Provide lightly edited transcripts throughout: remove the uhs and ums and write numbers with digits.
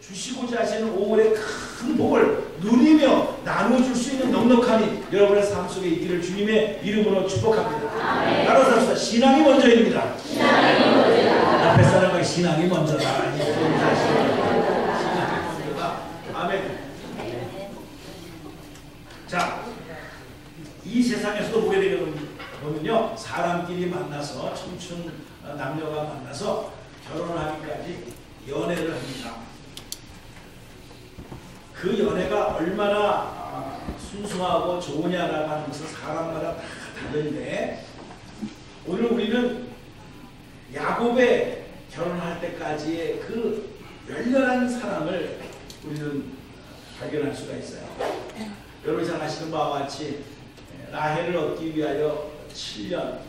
주시고자 하시는 5월의 큰 복을 누리며 나눠줄 수 있는 넉넉함이 여러분의 삶 속에 있기를 주님의 이름으로 축복합니다. 따라서 합시다. 신앙이 먼저입니다. 신앙이 먼저다. 앞에 사람에게 신앙이 먼저다. 신앙이 먼저다. 아멘. 자, 이 세상에서도 보게 되면요, 사람끼리 만나서 청춘 남녀가 만나서 결혼하기까지 연애를 합니다. 그 연애가 얼마나 순수하고 좋으냐라고 하는 것은 사람마다 다 다른데, 오늘 우리는 야곱의 결혼할 때까지의 그 열렬한 사랑을 우리는 발견할 수가 있어요. 여러분 잘 아시는 바와 같이 라헬을 얻기 위하여 7년,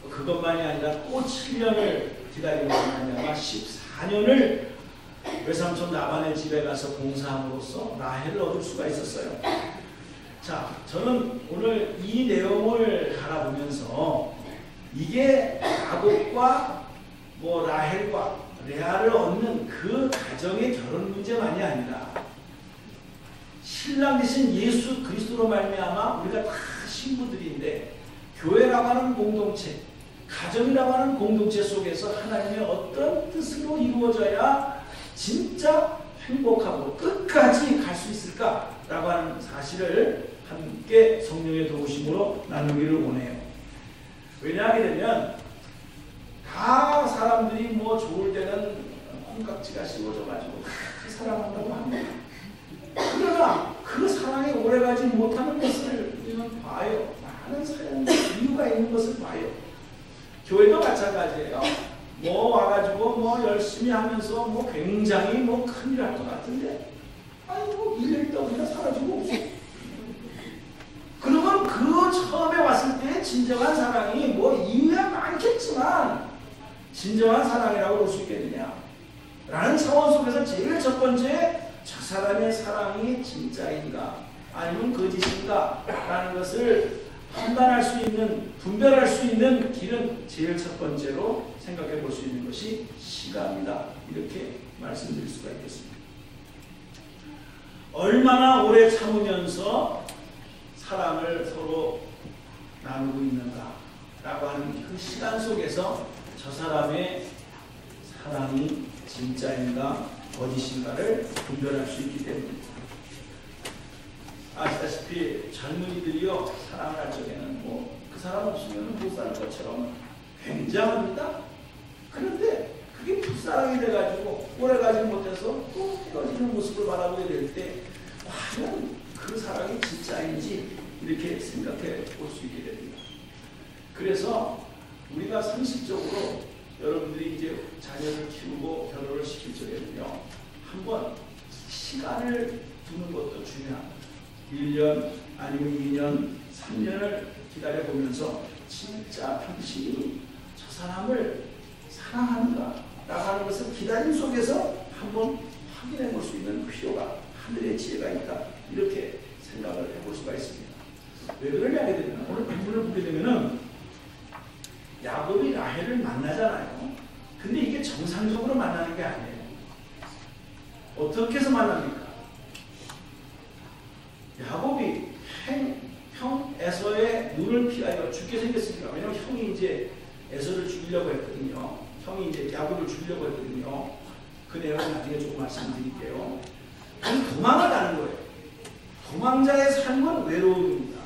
그것만이 아니라 또 7년을 기다리고 있느냐가 14년을 외삼촌 라반의 집에 가서 봉사함으로써 라헬을 얻을 수가 있었어요. 자, 저는 오늘 이 내용을 알아보면서 이게 야곱과 라헬과 레아를 얻는 그 가정의 결혼 문제만이 아니라 신랑 되신 예수 그리스도로 말미암아 우리가 다 신부들인데, 교회라고 하는 공동체, 가정이라고 하는 공동체 속에서 하나님의 어떤 뜻으로 이루어져야 진짜 행복하고 끝까지 갈 수 있을까라고 하는 사실을 함께 성령의 도우심으로 나누기를 원해요. 왜냐하게 되면 다 사람들이 좋을 때는 콩깍지가 씌워져가지고 그렇게 사랑한다고 합니다. 그러나 그 사랑이 오래가지 못하는 것을 우리는 봐요. 많은 사연들, 이유가 있는 것을 봐요. 교회도 마찬가지예요. 와가지고 열심히 하면서 굉장히 큰일 할 것 같은데, 아이고 1년 있다 그냥 사라지고 없어. 그러면 그 처음에 왔을 때 진정한 사랑이 이유야 많겠지만 진정한 사랑이라고 볼 수 있겠느냐 라는 차원 속에서 제일 첫 번째, 저 사람의 사랑이 진짜인가 아니면 거짓인가 라는 것을 판단할 수 있는, 분별할 수 있는 길은 제일 첫 번째로 생각해 볼 수 있는 것이 시간이다. 이렇게 말씀드릴 수가 있겠습니다. 얼마나 오래 참으면서 사랑을 서로 나누고 있는가 라고 하는 그 시간 속에서 저 사람의 사랑이 진짜인가 거짓인가를 분별할 수 있기 때문입니다. 아시다시피 젊은이들이요, 사랑을 할 적에는 그 사람 없으면 못 사는 것처럼 굉장합니다. 그런데 그게 불사랑이 돼가지고 오래가지 못해서 또 헤어지는 모습을 바라보게 될 때 과연 그 사랑이 진짜인지 이렇게 생각해 볼 수 있게 됩니다. 그래서 우리가 상식적으로 여러분들이 이제 자녀를 키우고 결혼을 시킬 적에는요, 한번 시간을 두는 것도 중요합니다. 1년 아니면 2년, 3년을 기다려보면서 진짜 당신이 저 사람을 사랑하는가 라고 하는 것을 기다림 속에서 한번 확인해 볼 수 있는 필요가, 하늘의 지혜가 있다. 이렇게 생각을 해볼 수가 있습니다. 왜 그러냐 하게 되면 오늘 본문을 보게 되면은 야곱이 라헬을 만나잖아요. 근데 이게 정상적으로 만나는 게 아니에요. 어떻게 해서 만납니까? 야곱이 형 에서의 눈을 피하여 죽게 생겼으니까. 왜냐면 형이 이제 에서를 죽이려고 했거든요. 형이 이제 야곱을 죽이려고 했거든요. 그 내용은 나중에 조금 말씀드릴게요. 도망을 가는 거예요. 도망자의 삶은 외로움입니다.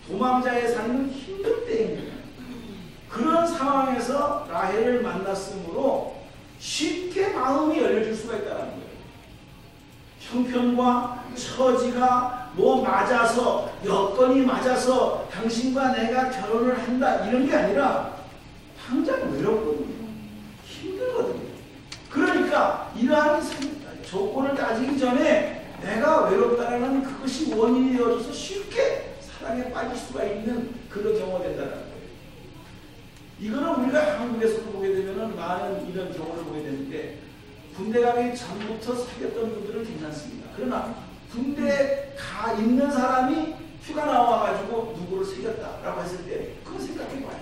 도망자의 삶은 힘들 때입니다. 그런 상황에서 라헬을 만났으므로 쉽게 마음이 열려줄 수가 있다는 거예요. 형편과 처지가 맞아서, 여건이 맞아서 당신과 내가 결혼을 한다 이런 게 아니라 당장 외롭거든요. 힘들거든요. 그러니까 이러한 조건을 따지기 전에 내가 외롭다는 그것이 원인이 되어져서 쉽게 사랑에 빠질 수가 있는 그런 경우가 된다는 거예요. 이거는 우리가 한국에서도 보게 되면 많은 이런 경우를 보게 되는데, 군대 가기 전부터 사귀었던 분들은 괜찮습니다. 그러나 군대 가 있는 사람이 휴가 나와가지고 누구를 사귀었다라고 했을 때 그거 생각해봐요.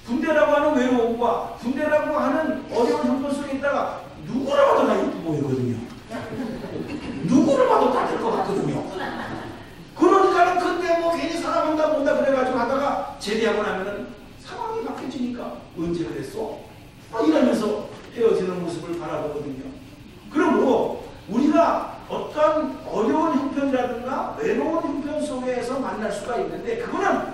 군대라고 하는 외로움과 군대라고 하는 어려운 형편 속에 있다가 누구라고 하나 이쁘고 그러거든요. 누구를 봐도 다 될 것 같거든요. 그러니까는 근데 뭐 괜히 사랑한다 뭔다 그래가지고 하다가 제대하고 나면은 상황이 바뀌어지니까 언제 그랬어? 이러면서 헤어지는 모습을 바라보거든요. 그러므로 우리가 어떤 어려운 형편이라든가 외로운 형편 속에서 만날 수가 있는데 그거는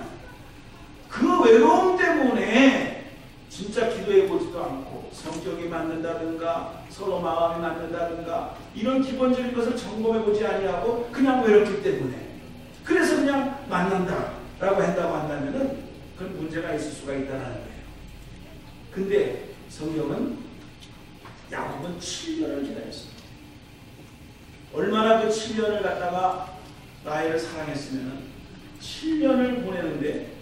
그 외로움 때문에 진짜 기도해 보지도 않고 성격이 맞는다든가 서로 마음이 맞는다든가 이런 기본적인 것을 점검해 보지 아니하고 그냥 외롭기 때문에 그래서 그냥 만난다라고 한다고 한다면은 그건 문제가 있을 수가 있다는 거예요. 근데 성경은 야곱은 7년을 기다렸습니다. 얼마나 그 7년을 갖다가 라헬을 사랑했으면 7년을 보내는데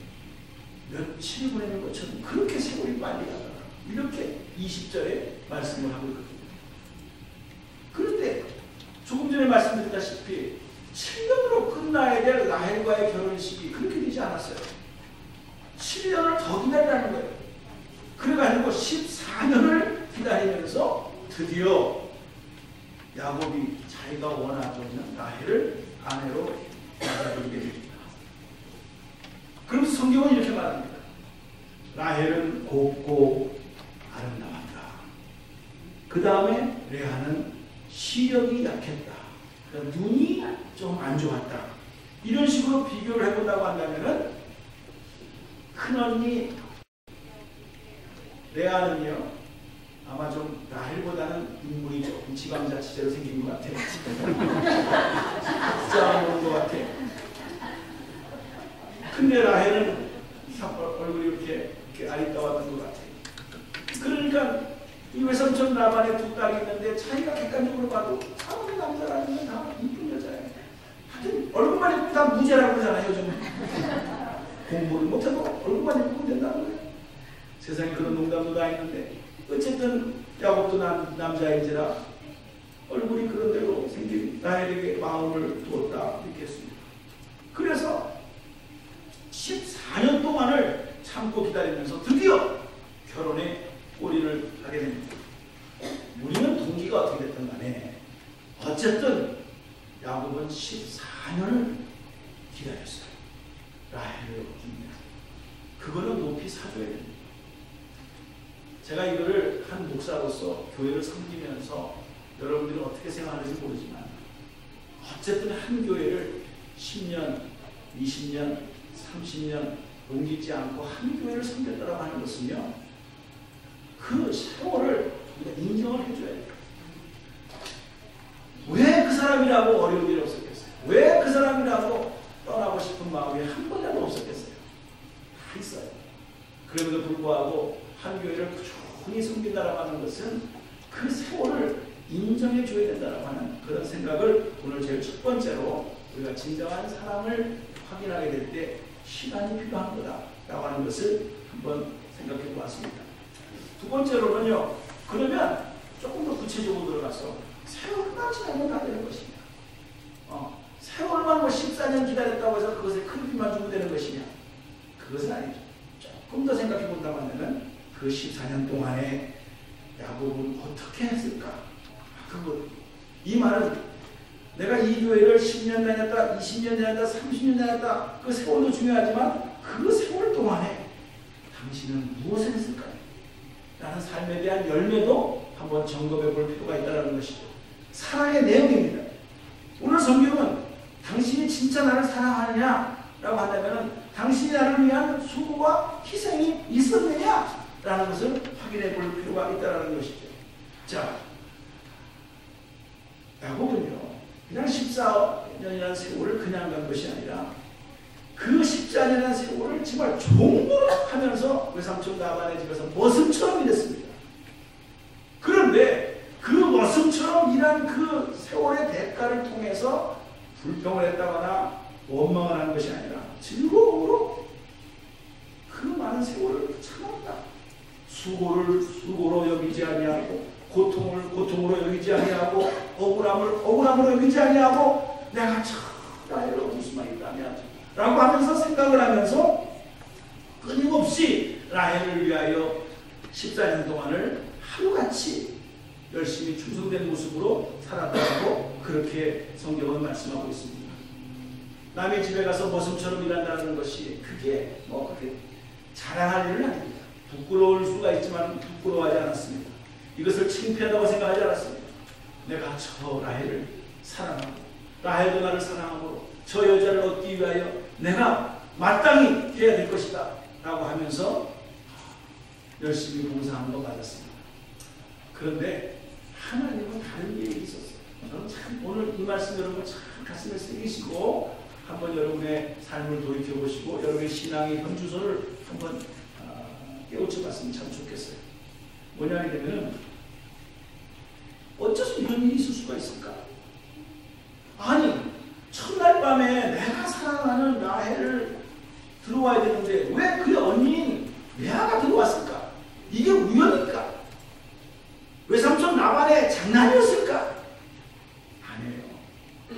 며칠 보내는 것처럼 그렇게 세월이 빨리 가더라. 이렇게 20절에 말씀을 하고 있거든요. 그런데 조금 전에 말씀드렸다시피 7년으로 끝나야 될 라헬과의 결혼식이 그렇게 되지 않았어요. 7년을 더 기다리라는 거예요. 그래가지고 14년을 기다리면서 드디어 야곱이 자기가 원하고 있는 라헬을 아내로 받아들이게 됩니다. 그러면서 성경은 이렇게 말합니다. 라헬은 곱고 아름다웠다. 그 다음에 레아는 시력이 약했다. 그러니까 눈이 좀 안 좋았다. 이런 식으로 비교를 해본다고 한다면은 큰언니 레아는요 아마 좀 라헬보다는 인물이 조금 지방자치제로 생긴 것 같아요. 싸우는 것 같아. 근데 라헬은 얼굴이 이렇게 아리따웠던 것 같아요. 그러니까 이 외삼촌 라반의 두 딸이 있는데 자기가 객관적으로 봐도 아무리 남자라는 건 다 이쁜 여자예요. 하여튼 얼굴만 예쁘면 다 무죄라고 그러잖아요. 요즘 공부를 못해도 얼굴만 예쁘면 된다는 거예요. 세상에 그런 농담도 다 있는데 어쨌든 야곱도 남자인지라 얼굴이 그런 대로 생긴 라헬에게 마음을 두었다 이렇게 했습니다. 그래서 14년 동안을 참고 기다리면서 드디어 결혼에 꼬리를 하게 됩니다. 우리는 동기가 어떻게 됐든 간에 어쨌든 야곱은 14년을 기다렸어요. 라헬을 얻습니다. 그거는 높이 사줘야 됩니다. 제가 이거를 한 목사로서 교회를 섬기면서 여러분들이 어떻게 생각하는지 모르지만 어쨌든 한 교회를 10년, 20년, 30년 옮기지 않고 한 교회를 섬겼다고 하는 것은요 그 세월을 우리가 인정을 해줘야 돼요. 왜 그 사람이라고 어려운 일이 없었겠어요? 왜 그 사람이라고 떠나고 싶은 마음이 한 번이라도 없었겠어요? 다 있어요. 그럼에도 불구하고 한 교회를 꾸준히 섬긴다라고 하는 것은 그 세월을 인정해 줘야 된다라고 하는 그런 생각을 오늘 제일 첫 번째로 우리가 진정한 사랑을 확인하게 될 때 시간이 필요한 거다라고 하는 것을 한번 생각해 보았습니다. 두 번째로는요. 그러면 조금 더 구체적으로 들어가서 세월만 지나면 다 되는 것이냐. 세월만 뭐 14년 기다렸다고 해서 그것에 큰 비만 주면 되는 것이냐. 그것은 아니죠. 조금 더 생각해 본다면 그 14년 동안에 야곱은 어떻게 했을까? 이 말은 내가 이 교회를 10년 다녔다, 20년 다녔다, 30년 다녔다 그 세월도 중요하지만 그 세월 동안에 당신은 무엇을 했을까요? 라는 삶에 대한 열매도 한번 점검해 볼 필요가 있다는 것이죠. 사랑의 내용입니다. 오늘 성경은 당신이 진짜 나를 사랑하느냐 라고 한다면 당신이 나를 위한 수고와 희생이 있었느냐 라는 것을 확인해 볼 필요가 있다는 것이죠. 자, 야곱은요 그냥 14년이라는 세월을 그냥 간 것이 아니라 그 14년이라는 세월을 정말 종으로 하면서 외삼촌 라반의 집에서 머슴처럼 일했습니다. 그런데 그 머슴처럼 일한 그 세월의 대가를 통해서 불평을 했다거나 원망을 한 것이 아니라 즐거움으로 그 많은 세월을 참았다. 수고를 수고로 여기지 아니하고 고통을 고통으로 여기지 아니하고 억울함을 억울함으로 여기지 아니하고 내가 참 라헬을 얻을 수만 있다면 라고 하면서 생각을 하면서 끊임없이 라헬을 위하여 14년 동안을 하루같이 열심히 충성된 모습으로 살았다고 그렇게 성경은 말씀하고 있습니다. 남의 집에 가서 머슴처럼 일한다는 것이 그게 그렇게 자랑할 일은 아닙니다. 부끄러울 수가 있지만 부끄러워하지 않았습니다. 이것을 창피하다고 생각하지 않았습니다. 내가 저 라헬을 사랑하고 라헬도 나를 사랑하고 저 여자를 얻기 위하여 내가 마땅히 해야 될 것이다 라고 하면서 열심히 봉사한 거 받았습니다. 그런데 하나님은 다른 계획이 있었어요. 저는 참 오늘 이 말씀 여러분 참 가슴에 새기시고 한번 여러분의 삶을 돌이켜보시고 여러분의 신앙의 현주소를 한번 깨우쳐봤으면 참 좋겠어요. 뭐냐 하면은 어째서 이런 일이 있을 수가 있을까? 아니 첫날 밤에 내가 사랑하는 라헬을 들어와야 되는데 왜 그의 언니인 레아가 들어왔을까? 이게 우연일까? 외삼촌 라반의 장난이었을까? 아니에요.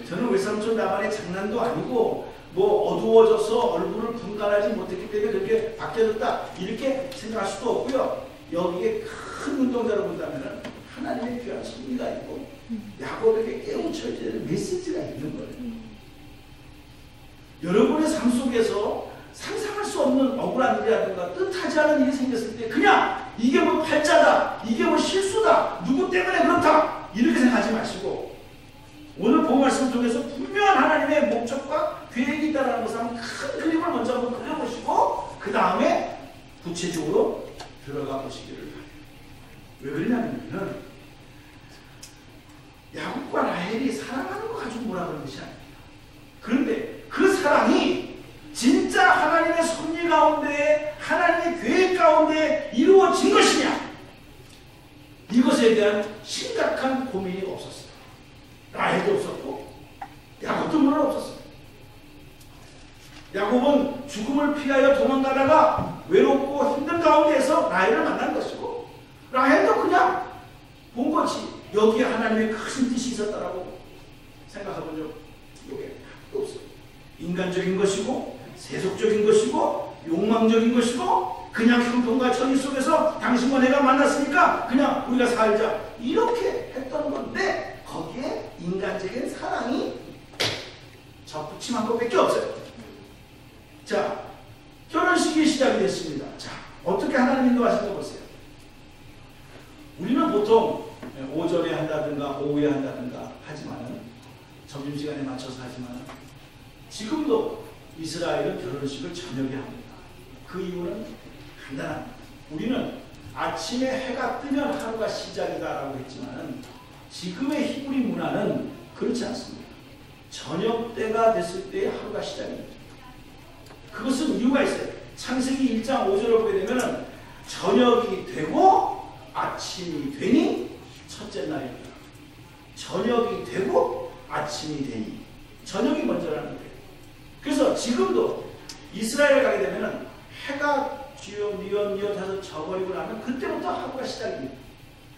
저는 외삼촌 라반의 장난도 아니고 어두워져서 얼굴을 분간하지 못했기 때문에 그렇게 바뀌어졌다 이렇게 생각할 수도 없고요. 여기에 큰 운동자로 본다면 하나님의 귀한 섭리가 있고 야곱에게 깨우쳐야 되는 메시지가 있는 거예요. 여러분의 삶 속에서 상상할 수 없는 억울한 일이라든가 뜻하지 않은 일이 생겼을 때 그냥 이게 팔자다, 이게 실수다, 누구 때문에 그렇다 이렇게 생각하지 마시고 오늘 본 말씀 통해서 분명한 하나님의 목적과 계획이 있다는 것을 한번 큰 그림을 먼저 한번 그려보시고 그 다음에 구체적으로 들어가 보시기를 바랍니다. 왜 그러냐면 야곱과 라헬이 사랑하는 거 가지고 뭐라 그런 것이 아닙니다. 그런데 그 사랑이 진짜 하나님의 섭리 가운데 하나님의 계획 가운데 이루어진 것이냐 이것에 대한 심각한 고민이 없었어요. 라헬도 없었고 야곱도 물론 없었어요. 야곱은 죽음을 피하여 도망가다가 외롭고 힘든 가운데에서 라헬을 만난 것이고 라헬도 그냥 본 거지 여기에 하나님의 큰 뜻이 있었다라고 생각해본 적 이게 없어요. 인간적인 것이고 세속적인 것이고 욕망적인 것이고 그냥 형통과 정의 속에서 당신과 내가 만났으니까 그냥 우리가 살자 이렇게 했던 건데 거기에 인간적인 사랑이 접붙임한 것밖에 없어요. 자, 결혼식이 시작이 됐습니다. 자, 어떻게 하나님 인도하신 거 보세요. 우리는 보통 오전에 한다든가 오후에 한다든가 하지만은 점심시간에 맞춰서 하지만 지금도 이스라엘은 결혼식을 저녁에 합니다. 그 이유는 간단합니다. 우리는 아침에 해가 뜨면 하루가 시작이다라고 했지만 지금의 히브리 문화는 그렇지 않습니다. 저녁 때가 됐을 때 하루가 시작입니다. 그것은 이유가 있어요. 창세기 1장 5절을 보게 되면 저녁이 되고 아침이 되니 첫째 날입니다. 저녁이 되고 아침이 되니 저녁이 먼저라는 거예요. 그래서 지금도 이스라엘 가게 되면 해가 뉘엿뉘엿 해서 져버리고 나면 그때부터 하루가 시작입니다.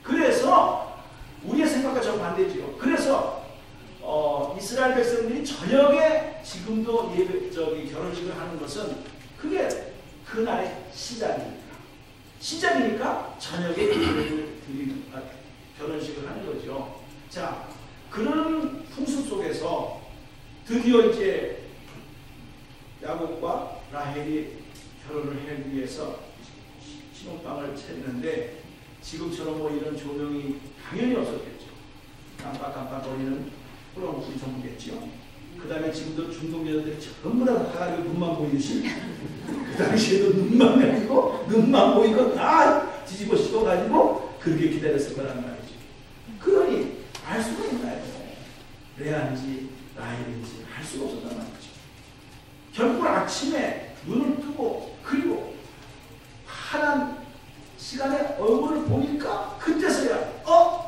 그래서 우리의 생각과 정반대지요. 그래서 이스라엘 백성들이 저녁에 지금도 결혼식을 하는 것은 그게 그날의 시작입니다. 시작이니까 저녁에 결혼식을 하는 거죠. 자, 그런 풍습 속에서 드디어 이제 야곱과 라헬이 결혼을 하기 위해서 신혼방을 차리는데 지금처럼 이런 조명이 당연히 없었겠죠. 깜빡깜빡거리는 그런 불이 전부겠죠. 그 다음에 지금도 중동 여자들이 전부 다 가가지고 눈만 보이듯이 그 당시에도 눈만 가지고 눈만 보이고 다 뒤집어 씌워가지고 그렇게 기다렸을 거란 말이죠. 그러니 알 수가 있나요? 레아인지 라헬인지 알 수가 없었단 말이죠. 결국 아침에 눈을 뜨고 그리고 파란 시간에 얼굴을 보니까 그때서야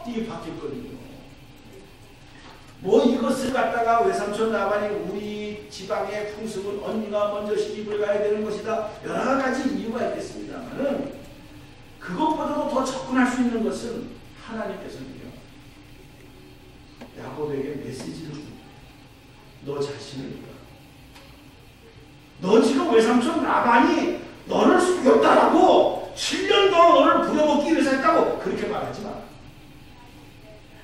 이게 바뀌었거든요. 이것을 갖다가 외삼촌 라반이 우리 지방의 풍습은 언니가 먼저 시집을 가야 되는 것이다. 여러 가지 이유가 있겠습니다만은 그것보다도 더 접근할 수 있는 것은 하나님께서는요. 야곱에게 메시지를 줍니다. 너 자신을 믿어. 너 지금 외삼촌 라반이 너를 속였다라고 7년 동안 너를 부려먹기 위해서 했다고 그렇게 말하지 마.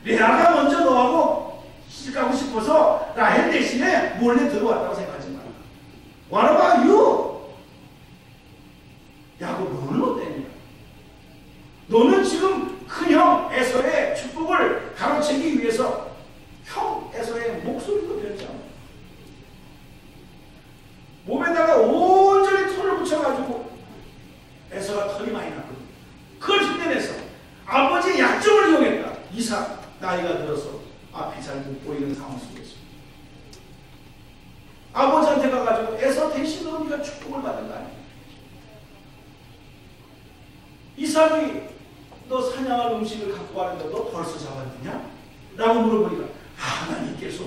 레아가 먼저 너하고 시집가고 싶어서 라헬 대신에 몰래 들어왔다고 생각하지 마라. What about you? 야곱, 너는 어땠냐? 너는 지금 큰형 에서의 축복을 가로채기 위해서 형 에서의 목소리도 들었잖아. 몸에다가 온전히 털을 붙여가지고 에서가 털이 많이 났거든. 그걸 흉내내서 아버지의 약점을 이용했다. 이삭 나이가 들어서 앞이 잘 못 보이는 상황 속에서 아버지한테 가가지고 에서 대신으로 네가 축복을 받은 거 아니야. 이삭이 너 사냥할 음식을 갖고 왔는데 너 벌써 잡았느냐? 라고 물어보니까 하나님께서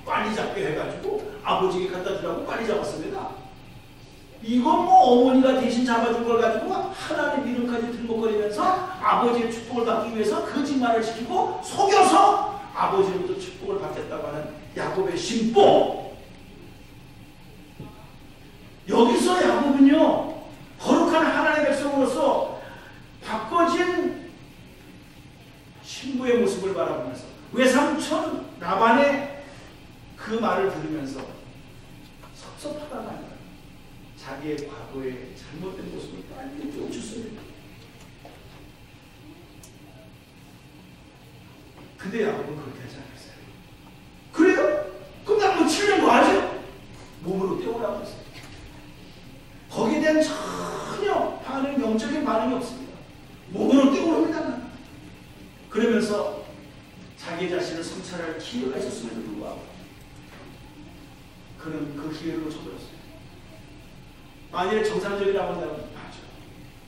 빨리 잡게 해가지고 아버지에게 갖다 주라고 빨리 잡았습니다. 이건 뭐 어머니가 대신 잡아준 걸 가지고 하나님 이름까지 들먹거리면서 아버지의 축복을 받기 위해서 거짓말을 시키고 속여서 아버지로부터 축복을 받겠다고 하는 야곱의 신봉. 여기서 야곱은요, 거룩한 하나님의 백성으로서 바꿔진 신부의 모습을 바라보면서 외삼촌 라반의 그 말을 들으면서 섭섭하다는 거예요. 자기의 과거의 잘못된 모습을 빨리 쫓았습니다. 근데 야곱은 그렇게 하지 않았어요. 그래요? 그럼 나뭐 7년 더 하죠? 몸으로 떼어오라고 했어요. 거기에 대한 전혀 반응, 영적인 반응이 없습니다. 몸으로 떼어오랍니다. 그러면서 자기 자신을 성찰할 기회가 있었음에도 불구하고 그는 그 기회를 놓쳐버렸어요. 만일에 정상적이라고 한다면 맞아.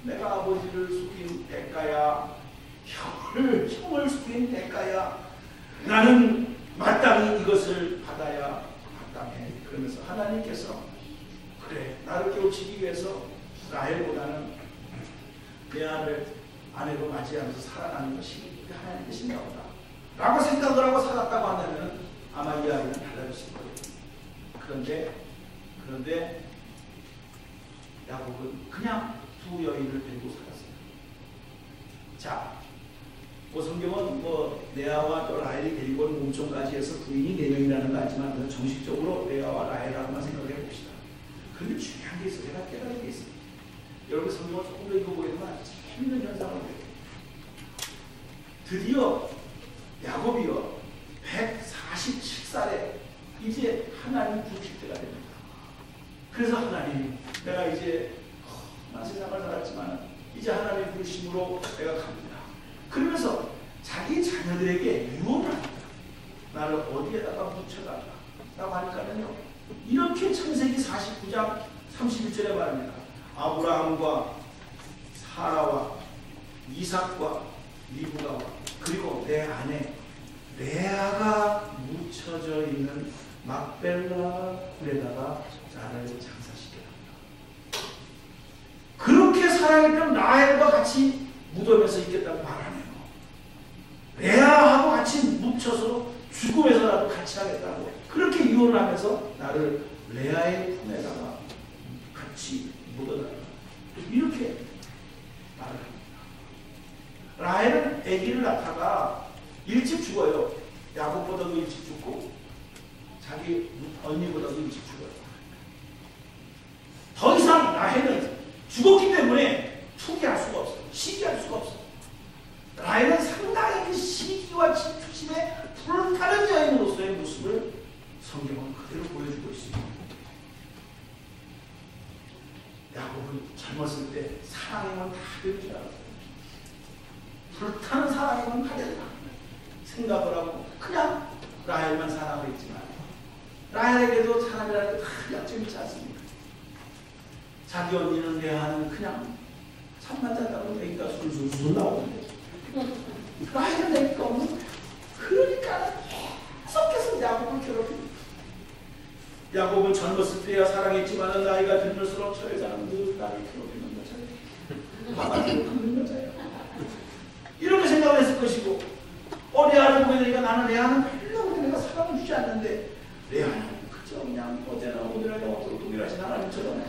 내가 아버지를 속인 대가야. 형을 속인 대가야. 나는 마땅히 이것을 받아야 마땅해. 그러면서 하나님께서 그래, 나를 깨우치기 위해서 라헬보다는 레아를 아내로 맞이하면서 살아가는 것이 하나님의 뜻인가 보다 라고 생각을 하고 살았다고 한다면 아마 이야기는 달라졌을 거예요. 그런데 야곱은 그냥 두 여인을 데리고 살았어요. 자, 성경은 레아와 또 라헬이 데리고 온 몸종까지 해서 부인이 4명이라는 거 알지만 정식적으로 레아와 라헬이라고만 생각해 봅시다. 그런데 중요한 게 있어요. 제가 깨달은 게 있어요. 여러분 성경을 조금 더 읽어보게 되면 재밌는 현상을 보게 돼요. 드디어 야곱이요 147살에 이제 하나님 부르실 때가 됩니다. 그래서 하나님, 내가 이제 난 세상을 살았지만 이제 하나님 부르심으로 내가 갑니다. 그러면서 자기 자녀들에게 유언을 합니다. 나를 어디에다가 묻혀달라 라고 하니까는요, 이렇게 창세기 49장 31절에 말합니다. 아브라함과 사라와 이삭과 리브가와 그리고 내 아내 레아가 묻혀져 있는 막벨라 굴에다가 나를 장사시켜라. 그렇게 사랑했던 라헬과 같이 무덤에서 있겠다고 말하네요. 레아하고 같이 묻혀서 죽음에서라도 같이 하겠다고 그렇게 유언을 하면서 나를 레아의 품에다가 같이 묻어달라. 이렇게 말을 합니다. 라헬은 아기를 낳다가 일찍 죽어요. 야곱보다도 일찍 죽고 자기 언니보다도 일찍 죽어요. 더 이상 라헬은 죽었기 때문에 투기할 수가 없어요. 시기할 수가 없어요. 라헬은 상당히 그 시기와 질투심에 불타는 여인으로서의 모습을 성경은 그대로 보여주고 있습니다. 야곱은 젊었을 때 사랑이면 다 될 줄 알았어요. 불타는 사랑이면 다 된다 생각을 하고 그냥 라헬만 사랑을 했지만 라헬에게도 사람이라는 게 다 약점이 있지 않습니까? 자기 언니는 레아는 그냥 잠만 잤다고 애기가 술술 나오는데 라헬은 애기가 없는 거야. 그러니까 계속해서 야곱을 괴롭힙니다. 야곱은 젊었을 때야 사랑했지만 나이가 들면서록 저 여자는 늘 나를 괴롭히는 여자예요. 바닥으로 긁는 여자예요. 이렇게 생각을 했을 것이고 레아를 보게 되니까 나는 레아는 별로 내가 사랑을 주지 않는데 레아는 그저 그냥 어제나 오늘이나 영원토록 동일하신 하나님처럼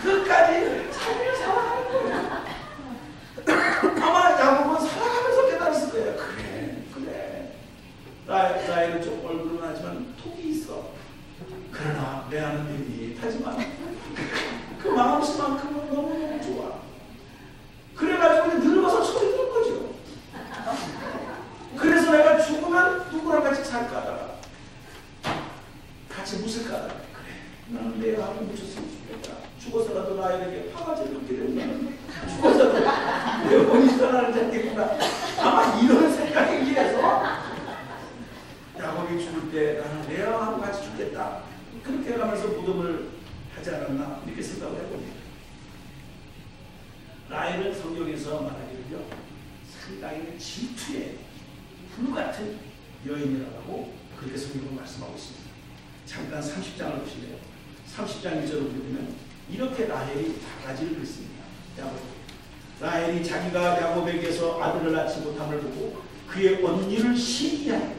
끝까지 자기를 사랑하는 거예요. 아마 야곱은 살아가면서 깨달았을 거예요. 그래, 살까 하다가 같이 묻을까 하다가 그래 나는 레아하고 묻혔으면 좋겠다. 죽어서라도 라헬에게 바가지를 긋게 된다면 죽어서도 내 몸이 떠나지 않겠구나. 아마 이런 생각이 길해서 야곱이 죽을 때 나는 레아하고 같이 죽겠다. 그렇게 해가면서 무덤을 하지 않았나 이렇게 생각을 해봅니다. 라헬은 성경에서 말하기를요 상당히 질투의 불같은 여인이라고 그렇게 성경을 말씀하고 있습니다. 잠깐 30장을 보시래요. 30장 1절을 보면 이렇게 라헬이 바가지를 긋습니다. 라헬이 자기가 야곱에게서 아들을 낳지 못함을 보고 그의 언니를 시기하여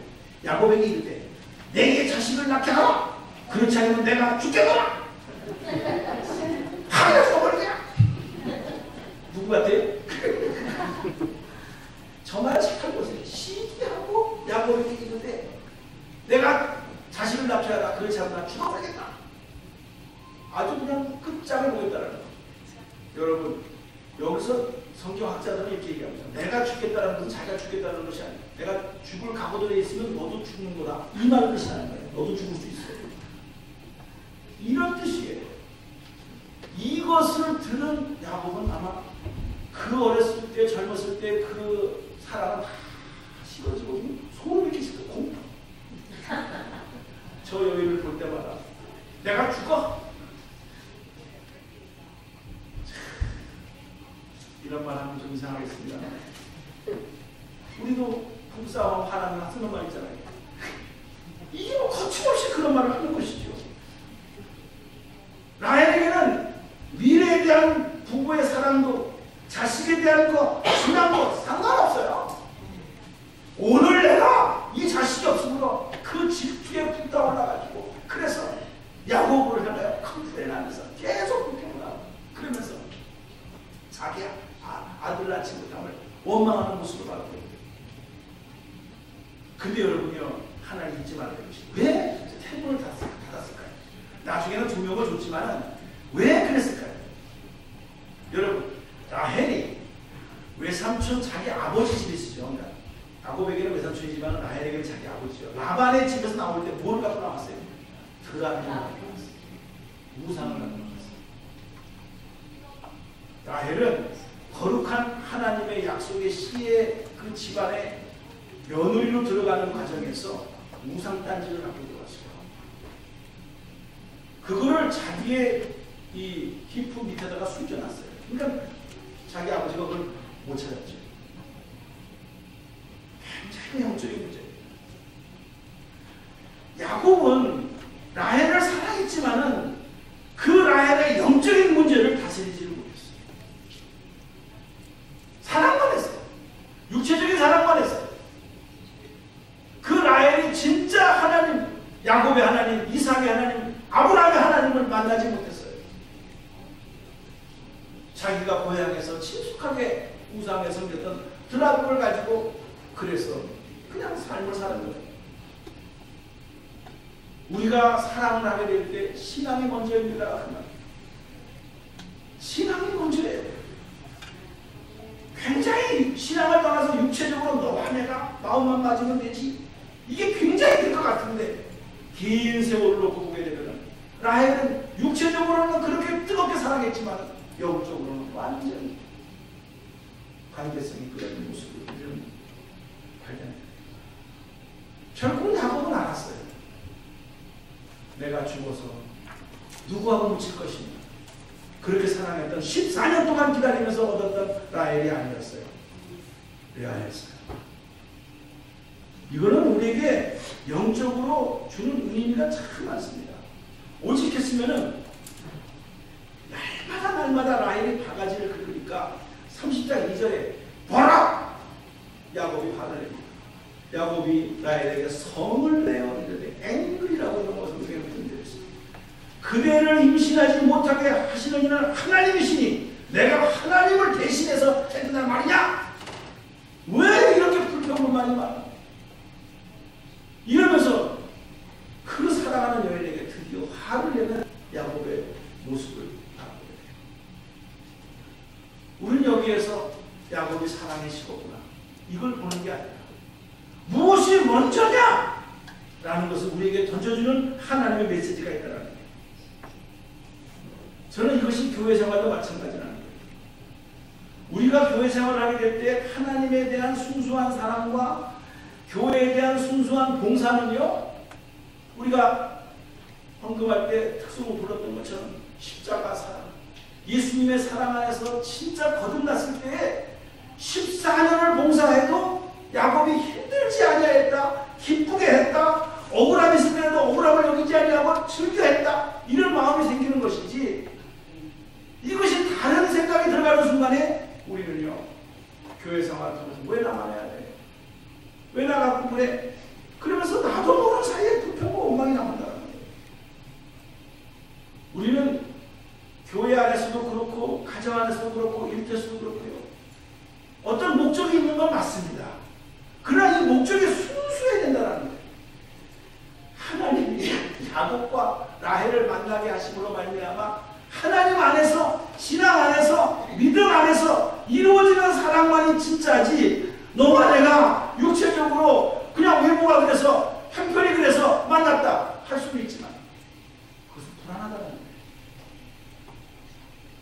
야곱에게 이르되 내게 자식을 낳게 하라. 그렇지 않으면 내가 죽겠노라. 하늘에 써버리냐. 누구 같아요? 저 말 착한 것을 시기하고 야곱에게 이르되 내가 자식을 낳게 하라. 그렇지 않으면 나 죽어버리겠다. 아주 그냥 끝장을 보겠다는 거예요. 여러분 여기서 성경학자들은 이렇게 얘기합니다. 내가 죽겠다는 것은 자기가 죽겠다는 것이 아니에요. 내가 죽을 각오들에 있으면 너도 죽는 거다. 이 말을 뜻하는 거예요. 너도 죽을 수 있어요. 이런 뜻이에요. 이것을 들은 야곱은 아마 그 어렸을 때 젊었을 때 그 사랑은 다 식어지고 소름이 끼칠 거예요. 공포. 저 여인을 볼 때마다 내가 죽어. 이런 말 하면 좀 이상하겠습니다. 우리도 부부싸움 하나는 쓰는 말 있잖아요. 이게 뭐 거침없이 그런 말을 하는 것이죠. 라헬에게는 미래에 대한 부부의 사랑도 자식에 대한 거, 신앙도 상관없어요. 오늘 내가 이 자식이 없으므로 그 질투에 불타 올라가지고 그래서 야곱을 향하여 큰 불행하면서 계속 불평을 그러면서 자기 아들 낳지 못함을 원망하는 모습을 봤고 근데 여러분요 하나님 잊지 말아야 되는 것이 왜 태문을 닫았을까요? 나중에는 조명을 줬지만은 왜 그랬을까요? 여러분 라헬이 외삼촌 자기 아버지 집에 있으죠. 그러니까 야곱에게는 외삼촌이지만 라헬에게는 자기 아버지죠. 라반의 집에서 나올 때 뭘 갖고 나왔어요? 드라를 갖고 나왔어요. 우상을 갖고 나왔어요. 라헬은 거룩한 하나님의 약속의 씨의 그 집안에 며느리로 들어가는 과정에서 우상단지를 갖고 들어갔어요. 그거를 자기의 이 히프 밑에다가 숨겨놨어요. 그러니까 자기 아버지가 그걸 못 찾았죠. 굉장히 영적인 문제예요. 야곱은 라헬을 사랑했지만은 그 라헬의 영적인 문제를 다스리지를 못했어요. 사랑만 했어요. 육체적인 사랑만 했어요. 그 라헬이 진짜 하나님, 야곱의 하나님, 이삭의 하나님, 아브라함의 하나님을 만나지 못했어요. 자기가 고향에서 친숙하게 우상에 섬겼던 드라군을 가지고 그래서 그냥 삶을 사는 거예요. 우리가 사랑을 하게 될 때 신앙이 먼저입니다. 신앙이 먼저예요. 굉장히 신앙을 떠나서 육체적으로 너와 내가 마음만 맞으면 되지 이게 굉장히 될 것 같은데 긴 세월을 놓고 보게 되면 라헬은 육체적으로는 그렇게 뜨겁게 사랑했지만 영적으로는 완전히 관계성이 그런 모습을 발견해요. 결국 야곱은 알았어요. 내가 죽어서 누구하고 묻힐 것이냐. 그렇게 사랑했던 14년 동안 기다리면서 얻었던 라헬이 아니었어요. 레아였어요. 이거는 우리에게 영적으로 주는 의미가 참 많습니다. 오직했으면은 날마다 라헬이 바가지를 긁으니까 30장 2절에 보라! 야곱이 화를 냅니다. 야곱이 라헬에게 성을 내어 이르되 앵글이라고 넘어서 그게 흔들었습니다. 그대를 임신하지 못하게 하시는 이는 하나님이시니 내가 하나님을 대신해서 했단 말이냐? 왜 이렇게 불평불만이 많아? 이러면서 그 사랑하는 여인에게 드디어 화를 내는 야곱의 모습을 바라보게 돼요. 우리는 여기에서 야곱이 사랑의 식었구나 이걸 보는 게 아니라 무엇이 먼저냐? 라는 것을 우리에게 던져주는 하나님의 메시지가 있다는 거예요. 저는 이것이 교회 생활도 마찬가지라는 거예요. 우리가 교회 생활을 하게 될 때 하나님에 대한 순수한 사랑과 교회에 대한 순수한 봉사는요, 우리가 헌금할 때 특송을 불렀던 것처럼 십자가 사랑, 예수님의 사랑 안에서 진짜 거듭났을 때에 14년을 봉사해도 야곱이 힘들지 아니하였다, 기쁘게 했다, 억울함이 있을 때도 억울함을 여기지 아니하고 즐겨했다, 이런 마음이 생기는 것이지, 이것이 다른 생각이 들어가는 순간에 우리는요, 교회 생활을 통해서 왜 나만 해야 돼? 왜 나가고 그래? 그러면서 나도 모르는 사이에 불평과 원망이 나온다는 거예요. 우리는 교회 안에서도 그렇고 가정 안에서도 그렇고 일터에서도 그렇고요, 어떤 목적이 있는 건 맞습니다. 그러나 이 목적이 순수해야 된다는 거예요. 하나님이 야곱과 라헬을 만나게 하심으로 말미암아 하나님 안에서, 신앙 안에서, 믿음 안에서 이루어지는 사랑만이 진짜지, 너와 내가 육체적으로 그냥 외모가 그래서 형편이 그래서 만났다 할 수도 있지만 그것은 불안하다는 거예요.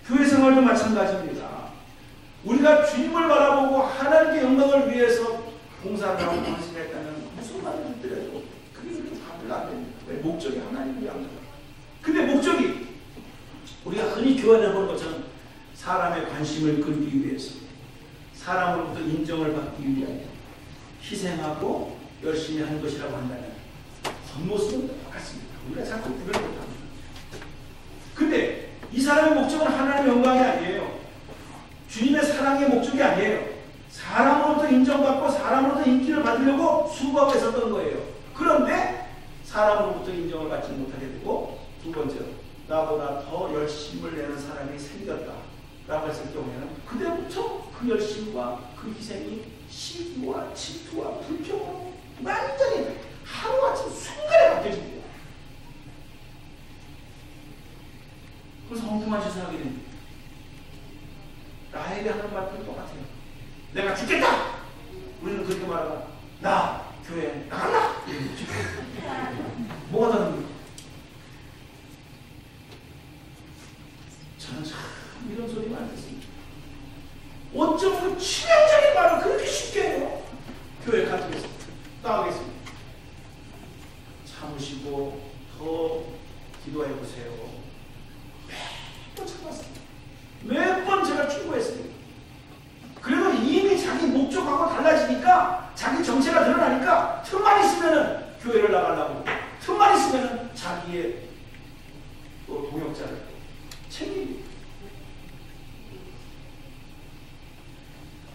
교회 생활도 마찬가지입니다. 우리가 주님을 바라보고 하나님의 영광을 위해서 봉사를 하고 헌신했다면 무슨 말을 듣더라도 그게 그렇게 답을 안 됩니다. 왜? 목적이 하나님을 위한 거예요. 근데 목적이 우리가 흔히 교환해 보는 것처럼 사람의 관심을 끌기 위해서, 사람으로부터 인정을 받기 위하여 희생하고 열심히 하는 것이라고 한다면 겉모습은 똑같습니다. 우리가 자꾸 구별을 못합니다. 근데 이 사람의 목적은 하나님의 영광이 아니에요. 주님의 사랑의 목적이 아니에요. 사람으로부터 인정받고 사람으로부터 인기를 받으려고 수고하고 있었던 거예요. 그런데 사람으로부터 인정을 받지 못하게 되고, 두 번째로 나보다 더 열심을 내는 사람이 생겼다 라고 했을 경우에는 그때부터 그 열심과 그 희생이 시기와 질투와 불평으로 완전히 하루아침 순간에 바뀌어집니다. 그래서 엉뚱한 짓을 하게 됩니다. 나에게 하는 말도 똑같아요. 내가 죽겠다! 우리는 그렇게 말하고 나 교회 나갈라! 뭐가 다릅니까? 저는 참 이런 소리 많이 듣습니다. 어쩜 그 치명적인 말을 그렇게 쉽게 해요? 교회 가지겠습니다. 나가겠습니다. 참으시고 더 기도해 보세요. 몇 번 참았습니다. 몇 번 제가 충고했습니다. 그래도 이미 자기 목적하고 달라지니까, 자기 정체가 드러나니까 틈만 있으면은 교회를 나가려고, 틈만 있으면은 자기의 또 동역자를 챙깁니다.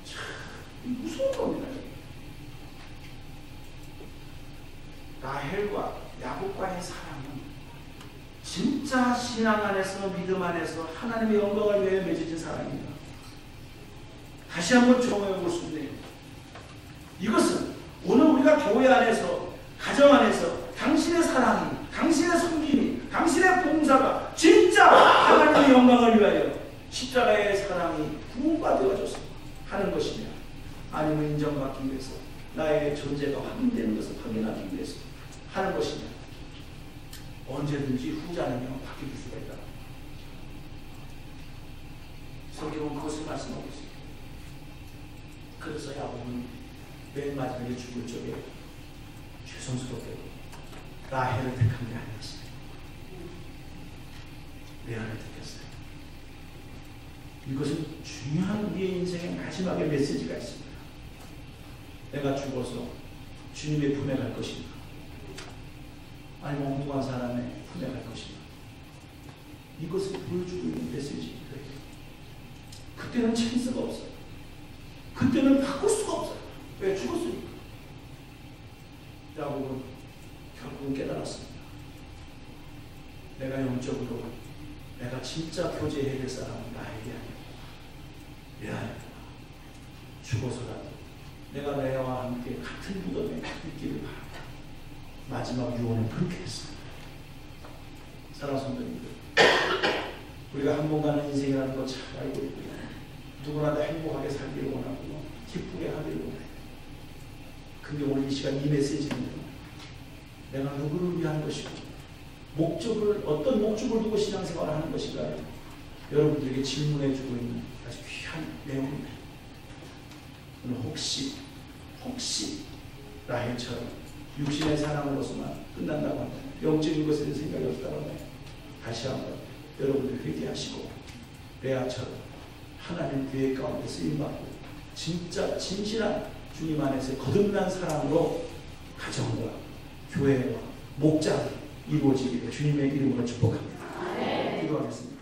참 무서운 겁니다. 라헬과 야곱과의 사랑은 진짜 신앙 안에서, 믿음 안에서 하나님의 영광을 위해 맺어진 사랑입니다. 다시 한번 정해 볼 수 있네요. 이것은 오늘 우리가 교회 안에서, 가정 안에서 당신의 사랑이, 당신의 섬김이, 당신의 봉사가 진짜 하나님의 영광을 위하여 십자가의 사랑이 부모가 되어줘서 하는 것이냐, 아니면 인정받기 위해서, 나의 존재가 확인되는 것을 확인하기 위해서 하는 것이냐, 언제든지 후자는요 바뀔 수가 있다. 성경은 그것을 말씀하고 있습니다. 그래서 야곱은 맨 마지막에 죽을 적에 죄송스럽게도 라헬을 택한 게 아니었어요. 레아를 택했어요. 이것은 중요한 우리의 인생의 마지막에 메시지가 있습니다. 내가 죽어서 주님의 품에 갈 것인가, 아니면 엉뚱한 사람의 품에 갈 것인가, 이것을 보여주고 있는 메시지예요. 그때는 찬스가 없어요. 그때는 바꿀 수가 없어요. 왜? 죽었으니까. 야곱은 결국은 깨달았습니다. 내가 영적으로 내가 진짜 교제해야 될 사람은 나에게 아니고 레아에게, 죽어서라도 내가 레아와 함께 같은 무덤에 있기를 바랍니다. 마지막 유언을 그렇게 했습니다. 사랑하는 성도님들, 우리가 한 번 가는 인생이라는 거 잘 알고 있고요. 누구나 다 행복하게 살기를 원하고, 기쁘게 하기를 원해요. 근데 오늘 이 시간 이 메시지는 내가 누구를 위한 것이고 목적을 어떤 목적을 두고 신앙생활을 하는 것인가를 여러분들에게 질문해 주고 있는 아주 귀한 내용입니다. 혹시 라헬처럼 육신의 사랑으로서만 끝난다고 한다. 영적인 것에 대한 생각이 없다고 한다. 다시 한번 여러분들 회개하시고 레아처럼 하나님 계획 가운데 쓰임받고 진짜 진실한 주님 안에서 거듭난 사랑으로 가정과 교회와 목장 이루어지기를 주님의 이름으로 축복합니다. 기도하겠습니다.